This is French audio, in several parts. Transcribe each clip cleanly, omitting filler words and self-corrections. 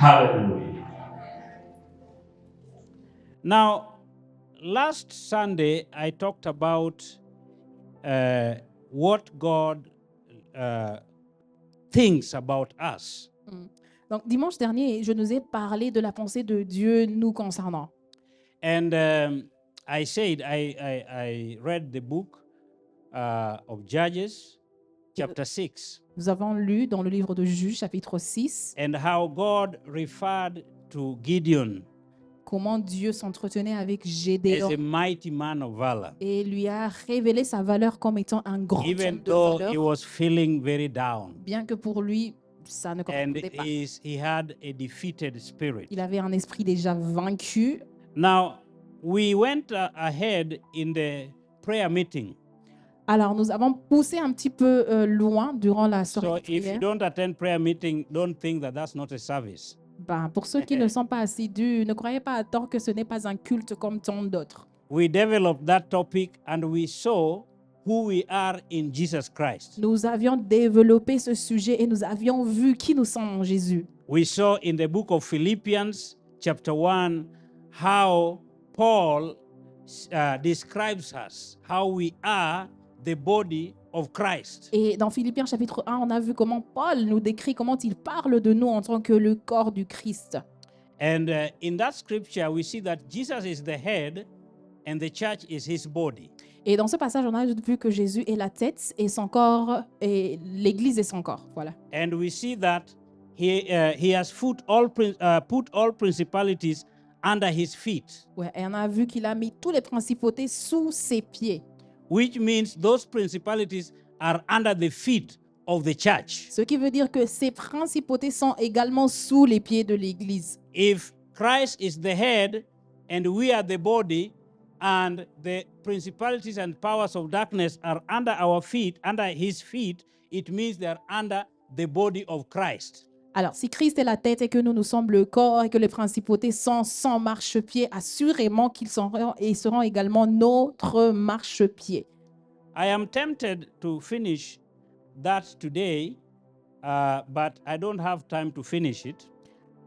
Hallelujah. Now, last Sunday, I talked about what God thinks about us. Donc, dimanche dernier, je nous ai parlé de la pensée de Dieu nous concernant. And I said, I read the book of Judges, chapter 6, Nous avons lu dans le livre de Juges, chapitre 6, and how God referred to Gideon comment Dieu s'entretenait avec as a Gédéon mighty man of valor, et lui a révélé sa valeur comme étant un grand even homme de though he valeur, was feeling very down. bien que pour lui, ça ne And correspondait pas. he had a defeated spirit. Il avait un esprit déjà vaincu. Now, we went ahead in the prayer meeting. Alors, nous avons poussé un petit peu loin durant la So soirée de if you prière. don't attend prayer meeting, don't think that that's not a service. Ben, pour ceux qui ne sont pas assidus, ne croyez pas à tort que ce n'est pas un culte comme tant d'autres. We developed that topic and we saw who we are in Jesus Christ. Nous avions développé ce sujet et nous avions vu qui nous sommes en Jésus. We saw in the book of Philippians, chapter 1, how Paul describes us, how we are the body of Christ. Et dans Philippiens chapitre 1, on a vu comment Paul nous décrit, comment il parle de nous en tant que le corps du Christ. And in that scripture, we see that Jesus is the head and the church is his body. Et dans ce passage, on a vu que Jésus est la tête et son corps, et l'Église est son corps. Voilà. And we see that he has put all principalities under his feet, Ouais, et on a vu qu'il a mis toutes les principautés sous ses pieds. which means those principalities are under the feet of the church. Ce qui veut dire que ces principautés sont également sous les pieds de l'Église. If Christ is the head and we are the body, and the principalities and powers of darkness are under our feet, under his feet, it means they are under the body of Christ. Alors, si Christ est la tête et que nous sommes le corps et que les principautés sont sans marchepied, assurément qu'ils seront également notre marchepied. I am tempted to finish that today, but I don't have time to finish it.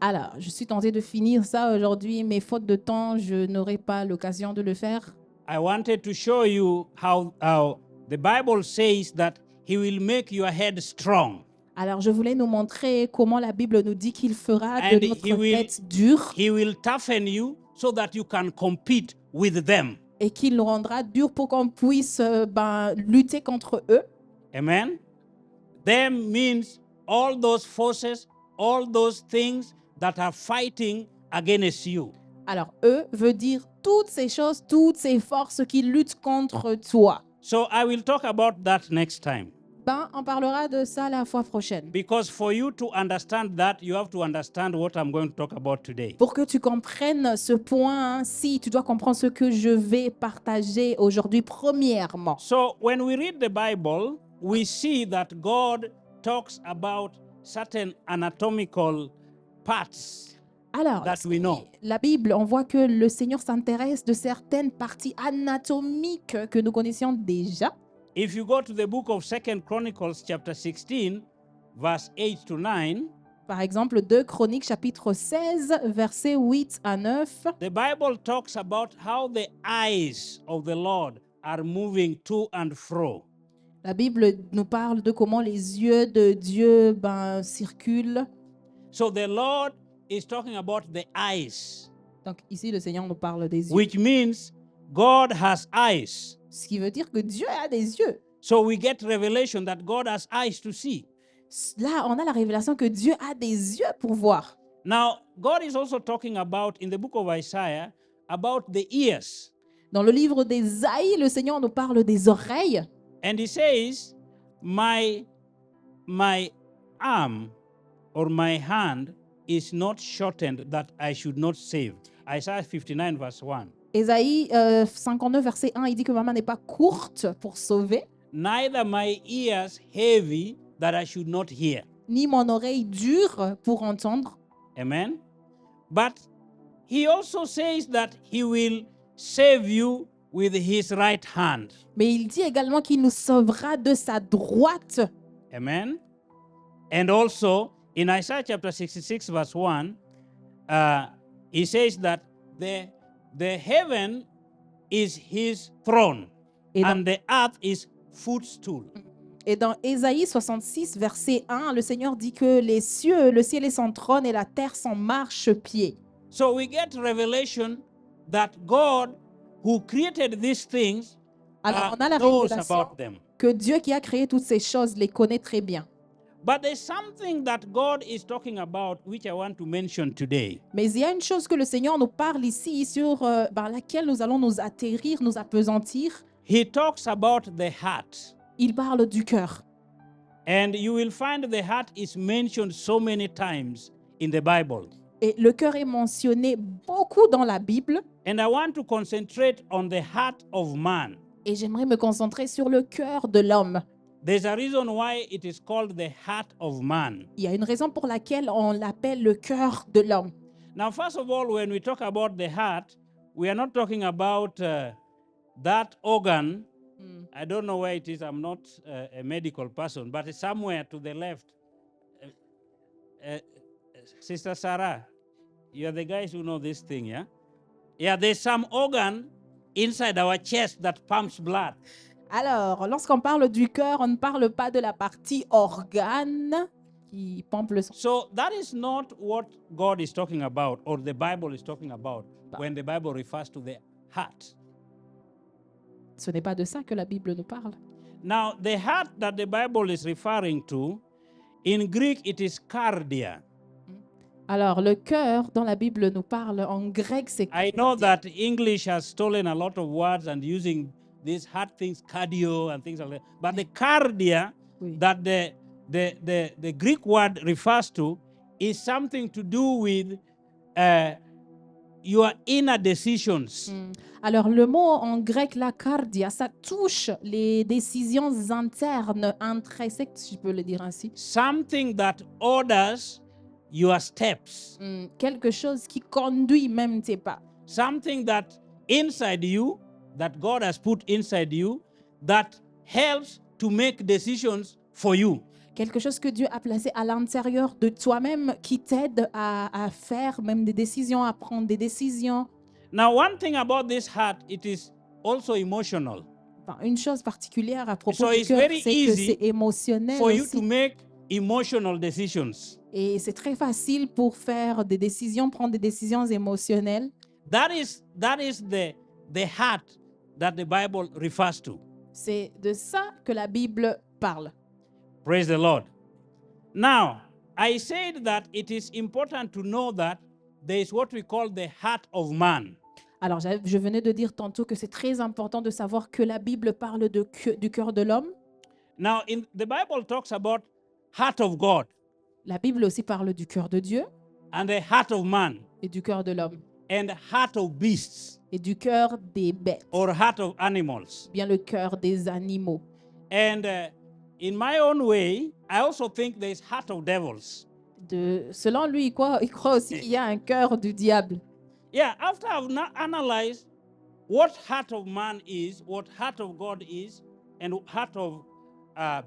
Alors, je suis tentée de finir ça aujourd'hui, mais faute de temps, je n'aurai pas l'occasion de le faire. I wanted to show you how the Bible says that he will make your head strong. Alors, je voulais nous montrer comment la Bible nous dit qu'il fera And de notre tête dure He will toughen you so that you can compete with them. et qu'il nous rendra dur pour qu'on puisse lutter contre eux. Amen. Them means all those forces, all those things that are fighting against you. Alors, eux veut dire toutes ces choses, toutes ces forces qui luttent contre toi. So I will talk about that next time. On parlera de ça la fois prochaine. Because for you to understand that, you have to understand what I'm going to talk about today. Pour que tu comprennes ce point, si tu dois comprendre ce que je vais partager aujourd'hui, premièrement. So when we read the Bible, we see that God talks about certain anatomical parts Alors, that we know. la Bible, on voit que le Seigneur s'intéresse de certaines parties anatomiques que nous connaissions déjà. If you go to the book of 2 Chronicles chapter 16, verse 8 to 9, Par exemple, 2 Chroniques chapitre 16, versets 8 à 9. the Bible talks about how the eyes of the Lord are moving to and fro. La Bible nous parle de comment les yeux de Dieu circulent. So the Lord is talking about the eyes, Donc ici, le Seigneur nous parle des yeux. which means God has eyes. Ce qui veut dire que Dieu a des yeux. So we get revelation that God has eyes to see. Là, on a la révélation que Dieu a des yeux pour voir. Now, God is also talking about, in the book of Isaiah, about the ears. Dans le livre d'Ésaïe, le Seigneur nous parle des oreilles. And he says, my arm or my hand is not shortened that I should not save. Isaiah 59 verse 1. Ésaïe 59, verset 1, il dit que ma main n'est pas courte pour sauver, Neither my ears heavy that I should not hear. ni mon oreille dure pour entendre. Amen. But he also says that he will save you with his right hand. Mais il dit également qu'il nous sauvera de sa droite. Amen. And also in Isaiah chapter 66 verse 1, he says that the heaven is his throne Et dans, and the earth is footstool. et dans Ésaïe 66, verset 1, le Seigneur dit que les cieux, le ciel est son trône et la terre son marchepied. So we get revelation that God, who created these things, Alors, on a la knows révélation about them. que Dieu qui a créé toutes ces choses les connaît très bien. But there's something that God is talking about, which I want to mention today. Mais il y a une chose que le Seigneur nous parle ici, sur par laquelle nous allons nous atterrir, nous appesantir. He talks about the heart. Il parle du cœur. And you will find the heart is mentioned so many times in the Bible. Et le cœur est mentionné beaucoup dans la Bible. And I want to concentrate on the heart of man. Et j'aimerais me concentrer sur le cœur de l'homme. There's a reason why it is called the heart of man. Il y a une raison pour laquelle on l'appelle le cœur de l'homme. Now, first of all, when we talk about the heart, we are not talking about that organ. I don't know where it is. I'm not a medical person, but it's somewhere to the left. Sister Sarah, you are the guys who know this thing, yeah? Yeah, there's some organ inside our chest that pumps blood. Alors, lorsqu'on parle du cœur, on ne parle pas de la partie organe qui pompe le sang. So that is not what God is talking about or the Bible is talking about when the Bible refers to the heart. Ce n'est pas de ça que la Bible nous parle. Now, the heart that the Bible is referring to, in Greek it is cardia. Alors, le cœur dont la Bible nous parle en grec, c'est I know that English has stolen a lot of words and using these heart things, cardio and things like that. But the cardia Oui. that the Greek word refers to is something to do with your inner decisions. Alors, le mot en grec, la cardia, ça touche les décisions internes, intrinsèques, si je peux le dire ainsi. Something that orders your steps. Quelque chose qui conduit même tes pas. Something that inside you, that God has put inside you, that helps to make decisions for you. Quelque chose que Dieu a placé à l'intérieur de toi-même qui t'aide à faire même des décisions, à prendre des décisions. Now, one thing about this heart, it is also emotional. Enfin, une chose particulière à propos So du it's cœur, very c'est que easy c'est émotionnel For you to aussi. make emotional decisions. Et c'est très facile pour faire des décisions, prendre des décisions émotionnelles. That is the heart that the Bible refers to. C'est de ça que la Bible parle. Praise the Lord. Now, I said that it is important to know that there is what we call the heart of man. Alors, je venais de dire tantôt que c'est très important de savoir que la Bible parle du cœur de l'homme. Now, the Bible talks about heart of God La Bible aussi parle du cœur de Dieu and the heart of man et du cœur de l'homme and heart of beasts et du cœur des bêtes, or heart of animals. bien le cœur des animaux. And in my own way, I also think there is heart of devils. Selon lui, il croit aussi qu'il y a un cœur du diable. Yeah, after I've analyzed what heart of man is, what heart of God is, and heart of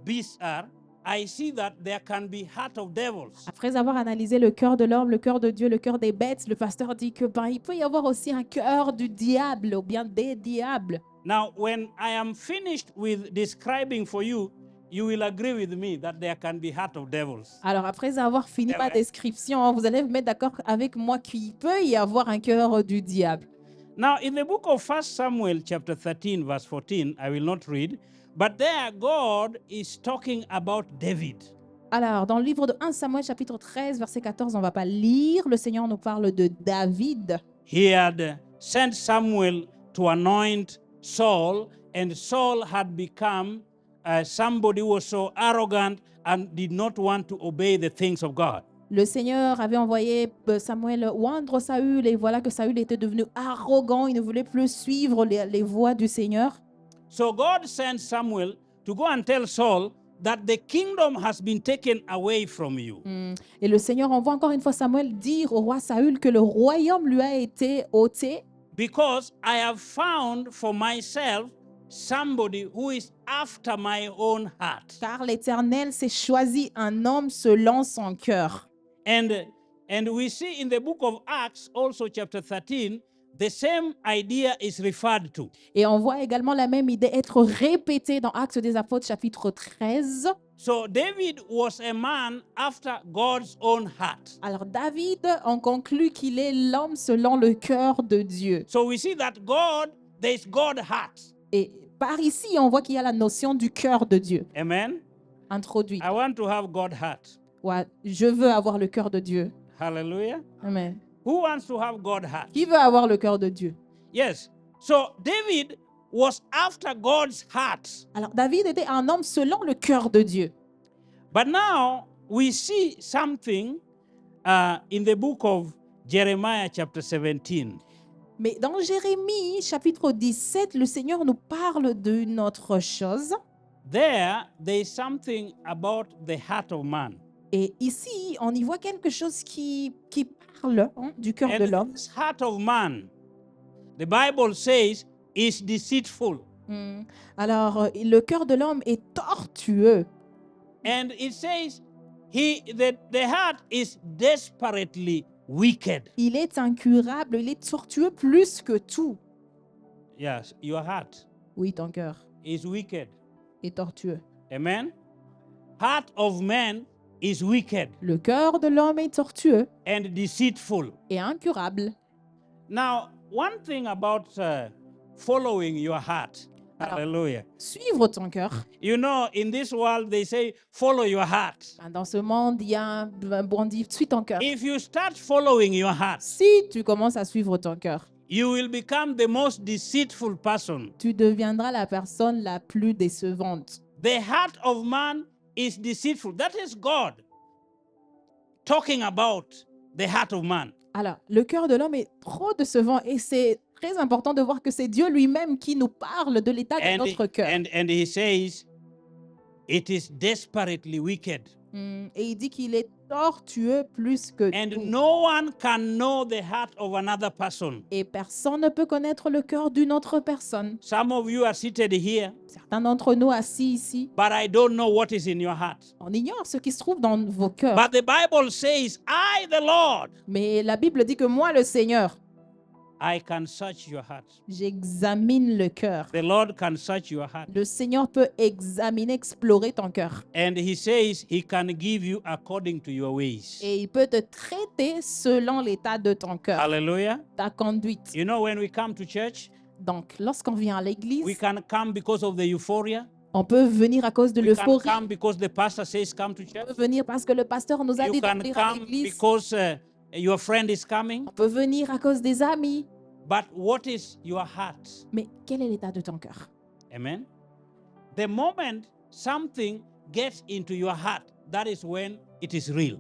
beasts are, I see that there can be heart of devils. Après avoir analysé le cœur de l'homme, le cœur de Dieu, le cœur des bêtes, le pasteur dit que il peut y avoir aussi un cœur du diable ou bien des diables. Now, when I am finished with describing for you, you will agree with me that there can be heart of devils. Alors après avoir fini ma Ouais. description, vous allez vous mettre d'accord avec moi qu'il peut y avoir un cœur du diable. Now, in the book of 1 Samuel chapter 13, verse 14, I will not read, but there God is talking about David. Alors, dans le livre de 1 Samuel, chapitre 13, verset 14, on ne va pas lire. Le Seigneur nous parle de David. He had sent Samuel to anoint Saul, and Saul had become somebody who was so arrogant and did not want to obey the things of God. Le Seigneur avait envoyé Samuel oindre Saül et voilà que Saül était devenu arrogant. Il ne voulait plus suivre les voies du Seigneur. So God sent Samuel to go and tell Saul that the kingdom has been taken away from you. Et le Seigneur envoie encore une fois Samuel dire au roi Saül que le royaume lui a été ôté Because I have found for myself somebody who is after my own heart. car l'Éternel s'est choisi un homme selon son cœur. And And we see in the book of Acts, also chapter 13, the same idea is referred to. Et on voit également la même idée être répétée dans Actes des Apôtres chapitre 13. So David was a man after God's own heart. Alors David, on conclut qu'il est l'homme selon le cœur de Dieu. So we see that there is God heart. Et par ici, on voit qu'il y a la notion du cœur de Dieu Amen. introduite. I want to have God heart. Ouais, je veux avoir le cœur de Dieu. Hallelujah. Amen. Who wants to have God heart? Qui veut avoir le cœur de Dieu? Yes. So David was after God's heart. Alors David était un homme selon le cœur de Dieu. But now we see something in the book of Jeremiah chapter 17. Mais dans Jérémie chapitre 17, le Seigneur nous parle d'une autre chose. There is something about the heart of man. Et ici, on y voit quelque chose qui parle du cœur de l'homme. And this heart of man, the Bible says, is deceitful. Alors, le cœur de l'homme est tortueux. And it says the heart is desperately wicked. Il est incurable, il est tortueux plus que tout. Yes, your heart Oui, ton cœur is wicked. est tortueux. Amen. Heart of man is wicked Le cœur de l'homme est tortueux and deceitful. et incurable. Now, one thing about following your heart. Alors, Hallelujah. Suivre ton cœur. You know, in this world, they say, follow your heart. Dans ce monde, il y a un bon dit, suis ton cœur. If you start following your heart, Si tu commences à suivre ton cœur, you will become the most deceitful person. tu deviendras la personne la plus décevante. The heart of man is deceitful. That is God talking about the heart of man. Alors, le cœur de l'homme est trop décevant et c'est très important de voir que c'est Dieu lui-même qui nous parle de l'état de notre cœur. And he says, it is desperately wicked. Et il dit qu'il est tortueux plus que And tout. no one can know the heart of another person. Et personne ne peut connaître le cœur d'une autre personne. Some of you are seated here, Certains d'entre nous assis ici, but I don't know what is in your heart. on ignore ce qui se trouve dans vos cœurs. But the Bible says, I, the Lord, Mais la Bible dit que moi, le Seigneur, I can search your heart. j'examine le cœur. The Lord can search your heart. Le Seigneur peut examiner, explorer ton cœur. And he says he can give you according to your ways. Et il peut te traiter selon l'état de ton cœur, Hallelujah. ta conduite. You know, when we come to church, Donc, lorsqu'on vient à we l'église, can come because of the euphoria. on peut venir à cause de We can l'euphorie. come because the pastor says come to On church. peut venir parce que le pasteur nous a You dit de can venir à come l'église. because your friend is coming. On peut venir à cause des amis. But what is your heart? Mais quel est l'état de ton cœur? Amen. The moment something gets into your heart, that is when it is real.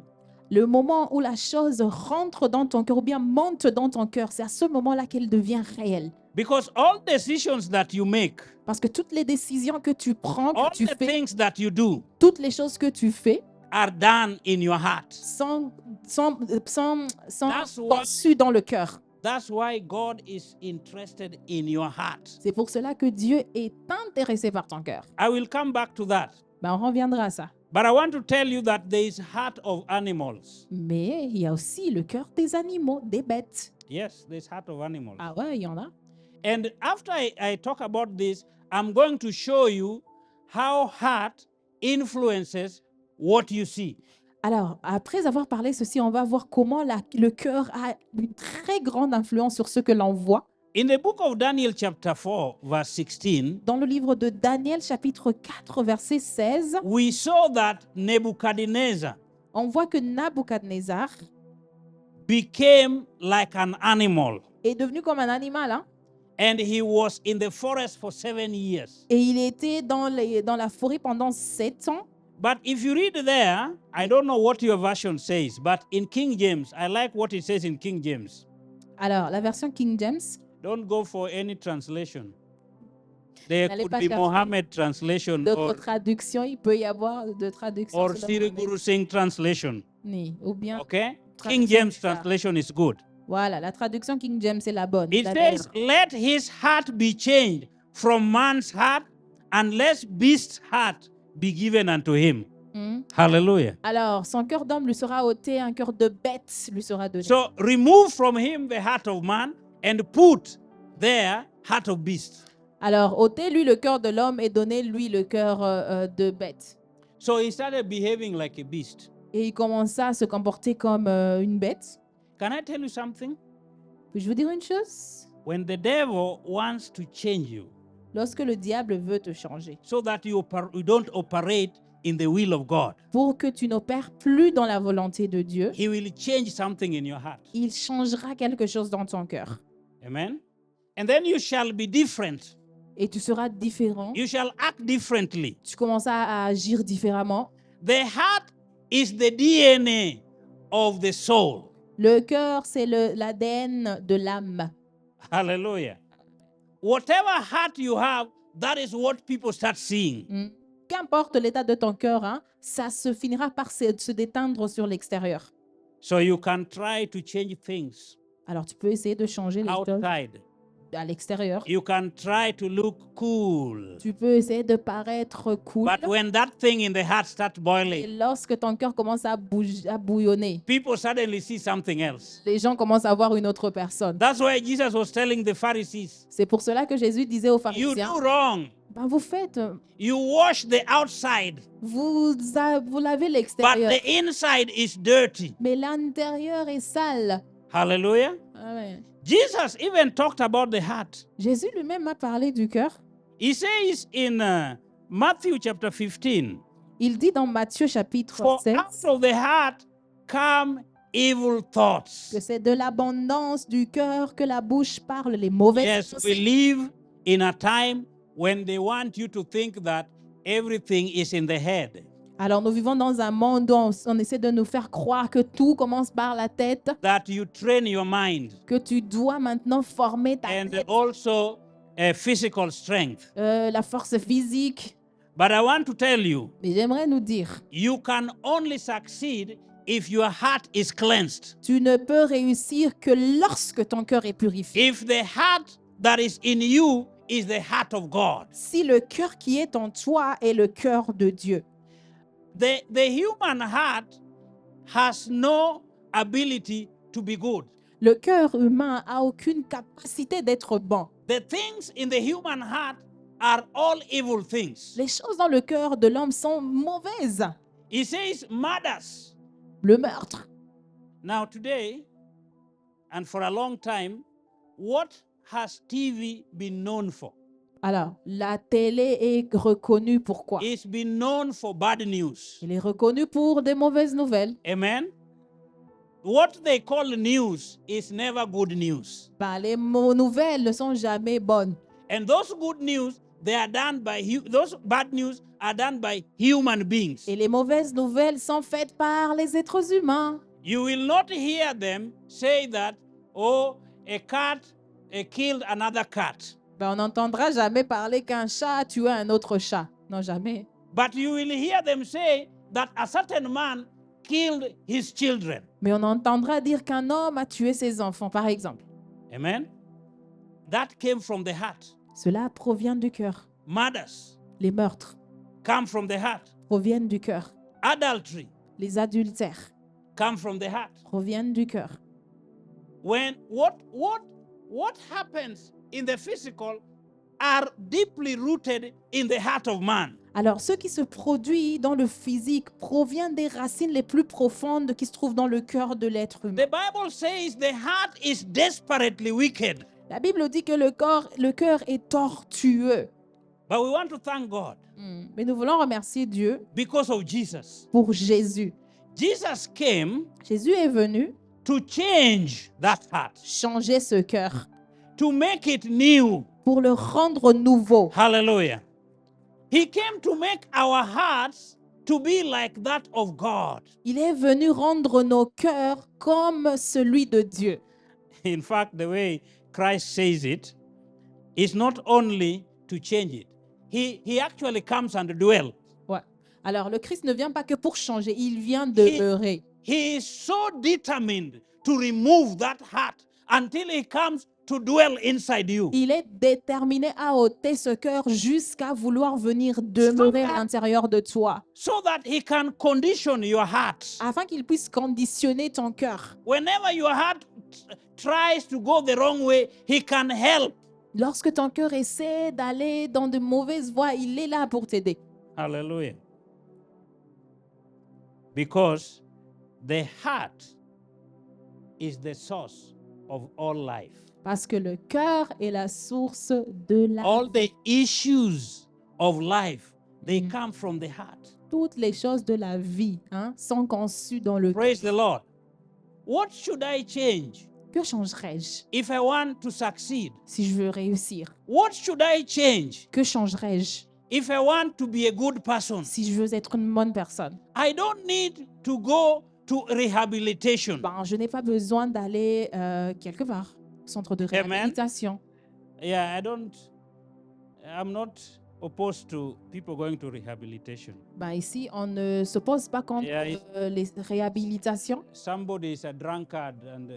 Le moment où la chose rentre dans ton cœur ou bien monte dans ton cœur, c'est à ce moment-là qu'elle devient réelle. Because all decisions that you make, Parce que toutes les décisions que tu prends, all que tu the fais, things that you do toutes les choses que tu fais are done in your heart. sont That's why- conçues dans le cœur. That's why God is interested in your heart. C'est pour cela que Dieu est intéressé par ton cœur. I will come back to that. Ben, on reviendra à ça. But I want to tell you that there is heart of animals. Mais il y a aussi le cœur des animaux, des bêtes. Yes, there's heart of animals. Ah ouais, il y en a. And after I talk about this, I'm going to show you how heart influences what you see. Alors, après avoir parlé ceci, on va voir comment le cœur a une très grande influence sur ce que l'on voit. In the book of Daniel chapter 4, verse 16, Dans le livre de Daniel, chapitre 4, verset 16, we saw that Nebuchadnezzar on voit que Nabucodonosor became like an animal, est devenu comme un animal. Hein? and he was in the forest for 7 years. Et il était dans la forêt pendant 7 ans. But if you read there, I don't know what your version says, but in King James, I like what it says in King James. Alors, la version King James, Don't go for any translation. There N'allez could pas be chercher Mohammed translation d'autres traductions, il peut y avoir de traductions. or selon Siri Mohamed. Guru Singh translation. Ou bien, Okay? Traduction King James bizarre. translation is good. voilà, la traduction King James est la bonne. It la says, meilleure. let his heart be changed from man's heart, and let beast's heart be given unto him. Hmm. Hallelujah. Alors, son cœur d'homme lui sera ôté, un cœur de bête lui sera donné. So remove from him the heart of man and put there heart of beast. Alors, ôtez-lui le cœur de l'homme et donnez-lui le cœur de bête. So he started behaving like a beast. Et il commença à se comporter comme une bête. Can I tell you something? Puis-je vous dire une chose? When the devil wants to change you Lorsque le diable veut te changer, so that you don't operate in the will of God, pour que tu n'opères plus dans la volonté de Dieu, he will change something in your heart. il changera quelque chose dans ton cœur. Amen. And then you shall be different. Et tu seras différent. You shall act differently. Tu commenceras à agir différemment. The heart is the DNA of the soul. Le cœur, c'est l'ADN de l'âme. Hallelujah. Whatever heart you have, that is what people start seeing. Qu'importe l'état de ton cœur, hein, ça se finira par se déteindre sur l'extérieur. So you can try to change things Alors, tu peux essayer de changer les choses outside. à l'extérieur. You can try to look cool. Tu peux essayer de paraître cool. But when that thing in the heart starts Et boiling, lorsque ton cœur commence à bouillonner, people suddenly see something else. les gens commencent à voir une autre personne. That's why Jesus was telling the Pharisees, C'est pour cela que Jésus disait aux you pharisiens, do wrong. ben vous faites, You wash the outside, vous lavez but l'extérieur, the inside is dirty. mais l'intérieur est sale. Hallelujah. Amen. Jesus even talked about the heart. Jésus lui-même a parlé du cœur. He says in Matthew chapter 15, Il dit dans Matthieu chapitre for 16 out of the heart come evil thoughts. que c'est de l'abondance du cœur que la bouche parle, les mauvaises Yes, we pensées. live in a time when they want you to think that everything is in the head. Alors nous vivons dans un monde où on essaie de nous faire croire que tout commence par la tête, That you train your mind que tu dois maintenant former ta and tête, also physical strength. la force physique. But I want to tell you, Mais j'aimerais nous dire, you can only succeed if your heart is cleansed. tu ne peux réussir que lorsque ton cœur est purifié. If the heart that is in you is the heart of God. Si le cœur qui est en toi est le cœur de Dieu. The human heart has no ability to be good. Le cœur humain a aucune capacité d'être bon. The things in the human heart are all evil things. Les choses dans le cœur de l'homme sont mauvaises. He says murders. Le meurtre. Now today, and for a long time, what has TV been known for? Alors, la télé est reconnue pour quoi? It's been known for bad news. Elle est reconnue pour des mauvaises nouvelles. Amen. What they call news is never good news. Ben, les nouvelles ne sont jamais bonnes. And those good news, they are done by those bad news are done by human beings. Et les mauvaises nouvelles sont faites par les êtres humains. You will not hear them say that, oh, a cat killed another cat. Ben, on n'entendra jamais parler qu'un chat a tué un autre chat. Non, jamais. But you will hear them say that a certain man killed his children. Mais on entendra dire qu'un homme a tué ses enfants, par exemple. Amen. That came from the heart. Cela provient du cœur. Murders Les meurtres come from the heart. proviennent du cœur. Adultery Les adultères come from the heart. proviennent du cœur. When what happens in the physical are deeply rooted in the heart of man. Alors, ce qui se produit dans le physique provient des racines les plus profondes qui se trouvent dans le cœur de l'être humain. The Bible says the heart is desperately wicked. La Bible dit que le cœur est tortueux. But we want to thank God Mais nous voulons remercier Dieu because of Jesus. pour Jésus. Jesus came Jésus est venu to change that heart, changer ce cœur to make it new. pour le rendre nouveau. Hallelujah. He came to make our hearts to be like that of God. Il est venu rendre nos cœurs comme celui de Dieu. In fact, the way Christ says it is not only to change it. He actually comes and dwell. Ouais. Alors, le Christ ne vient pas que pour changer, il vient demeurer. He is so determined to remove that heart until he comes to dwell inside you. Il est déterminé à ôter ce cœur jusqu'à vouloir venir demeurer à l'intérieur de toi, So that he can condition your heart. afin qu'il puisse conditionner ton cœur. Whenever your heart tries to go the wrong way, he can help. Lorsque ton cœur essaie d'aller dans de mauvaises voies, il est là pour t'aider. Hallelujah. Because the heart is the source of all life. Parce que le cœur est la source de la All the issues of life, they Mhm. come from the heart. Toutes les choses de la vie sont conçues dans le cœur. Praise the Lord. What should I change Que changerais-je if I want to succeed? si je veux réussir? What should I change Que changerais-je if I want to be a good person? si je veux être une bonne personne? I don't need to go to rehabilitation. Je n'ai pas besoin d'aller quelque part, centre de Amen. réhabilitation. Yeah, I'm not opposed to people going to rehabilitation. Ici, on ne se pose pas contre Yeah, les réhabilitations. Somebody is a drunkard and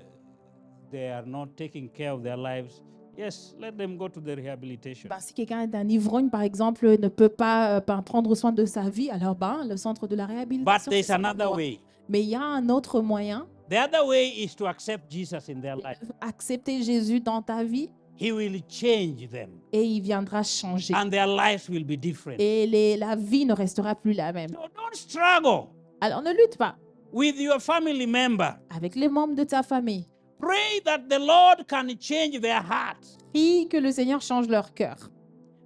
they are not taking care of their lives. Yes, let them go to the rehabilitation. Si quelqu'un est un ivrogne, par exemple, ne peut pas prendre soin de sa vie, alors le centre de la But réhabilitation. there's c'est son another endroit. way. Mais il y a un autre moyen. The other way is to accept Jesus in their life. Accepter Jésus dans ta vie He will change them et il viendra changer. and their lives will be different. Et la vie ne restera plus la même. So don't struggle Alors ne lutte pas with your family member. avec les membres de ta famille. Pray that the Lord can change their hearts. Prie que le Seigneur change leur cœur.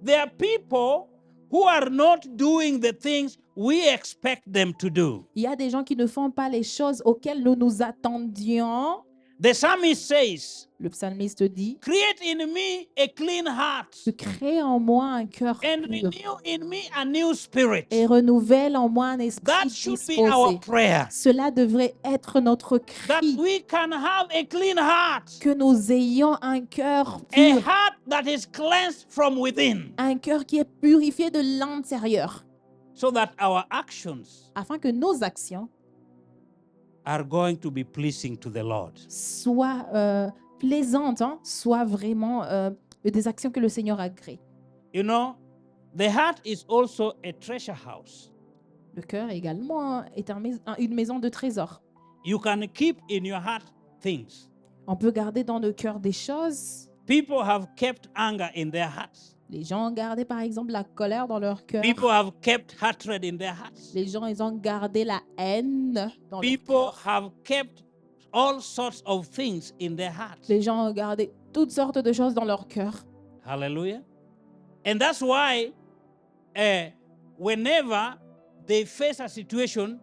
There are people who are not doing the things we expect them to do. Il y a des gens qui ne font pas les choses auxquelles nous nous attendions. The psalmist says, Le psalmiste dit, create in me a clean heart tu crées en moi un cœur and pur renew in me a new spirit. et renouvelle en moi un esprit That should be our disposé. prayer. Cela devrait être notre That cri, we can have a clean heart. que nous ayons un cœur A pur, heart that is cleansed from within, un cœur qui est purifié de l'intérieur, so that our actions afin que nos actions are going to be pleasing to the Lord. soient plaisantes, soient vraiment des actions que le Seigneur agrée. You know, the heart is also a treasure house. Le cœur également est une maison de trésors. You can keep in your heart things. On peut garder dans le cœur des choses. People have kept anger in their hearts. Les gens ont gardé par exemple la colère dans leur cœur. People have kept hatred in their hearts. Les gens, ils ont gardé la haine dans leur People cœur. have kept all sorts of things in their hearts. Les gens ont gardé toutes sortes de choses dans leur cœur. Hallelujah. And that's why whenever they face a situation,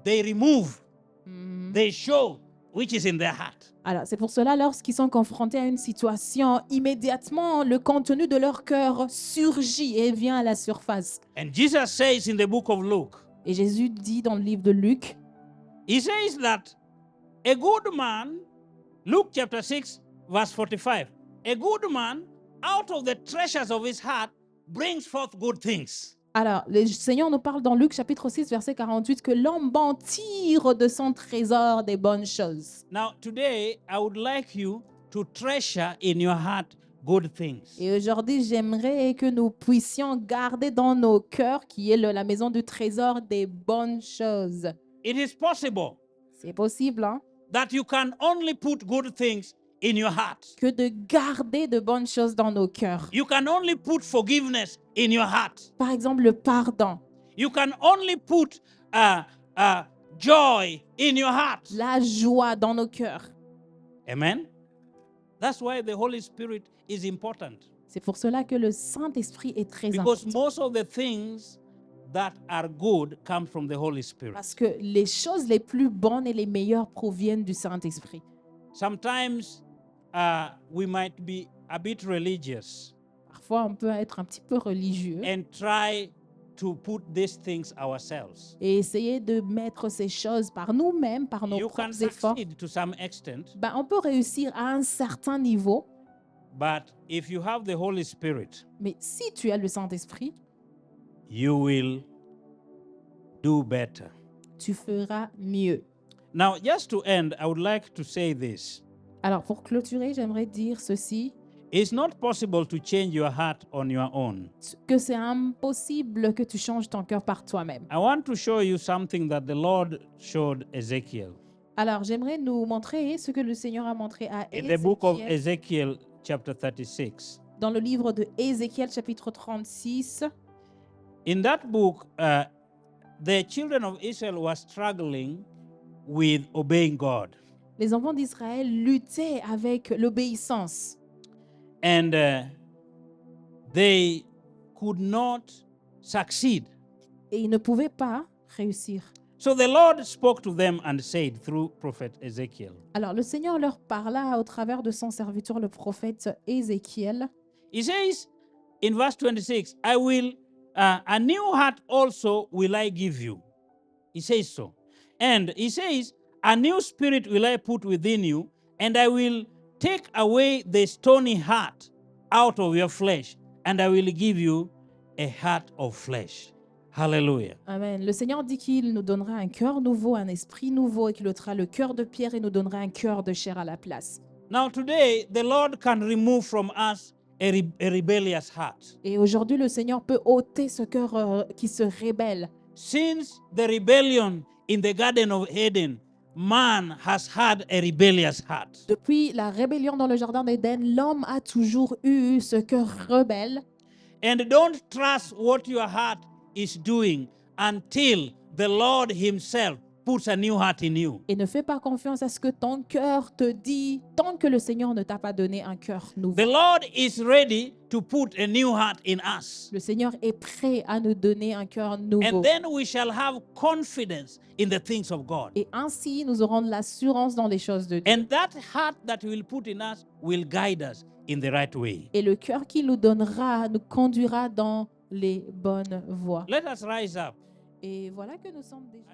they remove, they show which is in their heart. Alors, c'est pour cela, lorsqu'ils sont confrontés à une situation, immédiatement, le contenu de leur cœur surgit et vient à la surface. And Jesus says in the book of Luke, Et Jésus dit dans le livre de Luc, he says that a good man, Luke chapter 6, verse 45, a good man out of the treasures of his heart brings forth good things. alors, le Seigneur nous parle dans Luc chapitre 6, verset 48, que l'homme bon tire de son trésor des bonnes choses. Now, today, I would like you to treasure in your heart good things. Et aujourd'hui, j'aimerais que nous puissions garder dans nos cœurs, qui est la maison du trésor, des bonnes choses. It is possible C'est possible, that you can only put good things in your heart. que de garder de bonnes choses dans nos cœurs. You can only put forgiveness in your heart. Par exemple, le pardon, You can only put joy in your heart. la joie dans nos cœurs. Amen. That's why the Holy Spirit is important. C'est pour cela que le Saint-Esprit est très Because important. most of the things that are good come from the Holy Spirit. Parce que les choses les plus bonnes et les meilleures proviennent du Saint-Esprit. Sometimes we might be a bit religious Parfois, on peut être un petit peu religieux and try to put these things ourselves. et essayer de mettre ces choses par nous-mêmes, par nos You can propres efforts. succeed to some extent, On peut réussir à un certain niveau, but if you have the Holy Spirit, mais si tu as le Saint-Esprit, you will do better. tu feras mieux. Now, just to end, I would like to say this. Alors, pour clôturer, j'aimerais dire ceci, It's not possible to change your heart on your own. que c'est impossible que tu changes ton cœur par toi-même. I want to show you something that the Lord showed Ezekiel. Alors, j'aimerais nous montrer ce que le Seigneur a montré à In the book of Ézéchiel Ezekiel, chapter 36. dans le livre de Ézéchiel, chapitre 36. In that book, the children of Israel were struggling with obeying God. Les enfants d'Israël luttaient avec l'obéissance And they could not succeed. et ils ne pouvaient pas réussir. So the Lord spoke to them and said through prophet Ezekiel, Alors, le Seigneur leur parla au travers de son serviteur, le prophète Ézéchiel. He says in verse 26, I will, a new heart also will I give you. He says so. And he says, a new spirit will I put within you, and I will take away the stony heart out of your flesh, and I will give you a heart of flesh. Hallelujah. Amen. Le Seigneur dit qu'il nous donnera un cœur nouveau, un esprit nouveau, et qu'il ôtera le cœur de pierre et nous donnera un cœur de chair à la place. Now today, the Lord can remove from us a rebellious heart. Et aujourd'hui, le Seigneur peut ôter ce cœur qui se rébelle. Since the rebellion in the Garden of Eden, man has had a rebellious heart. Depuis la rébellion dans le jardin d'Éden, l'homme a toujours eu ce cœur rebelle. And don't trust what your heart is doing until the Lord himself puts a new heart in you. Et ne fais pas confiance à ce que ton cœur te dit tant que le Seigneur ne t'a pas donné un cœur nouveau. The Lord is ready to put a new heart in us. Le Seigneur est prêt à nous donner un cœur nouveau. And then we shall have confidence in the things of God. Et ainsi, nous aurons de l'assurance dans les choses de Dieu. And that heart that he will put in us will guide us in the right way. Et le cœur qu'il nous donnera nous conduira dans les bonnes voies. Let us rise up. Et voilà que nous sommes déjà...